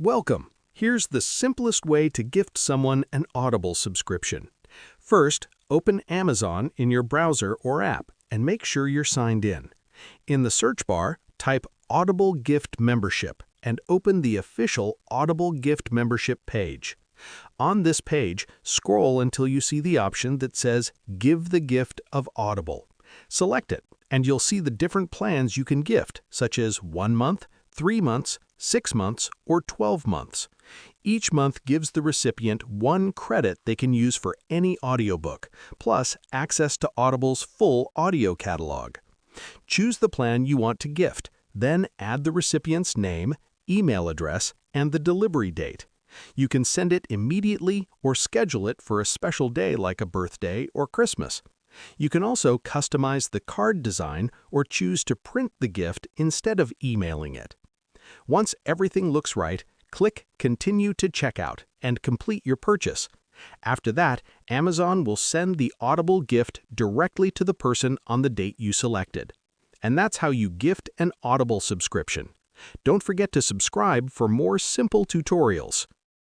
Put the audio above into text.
Welcome! Here's the simplest way to gift someone an Audible subscription. First, open Amazon in your browser or app and make sure you're signed in. In the search bar, type Audible Gift Membership and open the official Audible Gift Membership page. On this page, scroll until you see the option that says Give the Gift of Audible. Select it, and you'll see the different plans you can gift, such as 1 month, 3 months, 6 months, or 12 months. Each month gives the recipient 1 credit they can use for any audiobook, plus access to Audible's full audio catalog. Choose the plan you want to gift, then add the recipient's name, email address, and the delivery date. You can send it immediately or schedule it for a special day like a birthday or Christmas. You can also customize the card design or choose to print the gift instead of emailing it. Once everything looks right, click Continue to Checkout and complete your purchase. After that, Amazon will send the Audible gift directly to the person on the date you selected. And that's how you gift an Audible subscription. Don't forget to subscribe for more simple tutorials.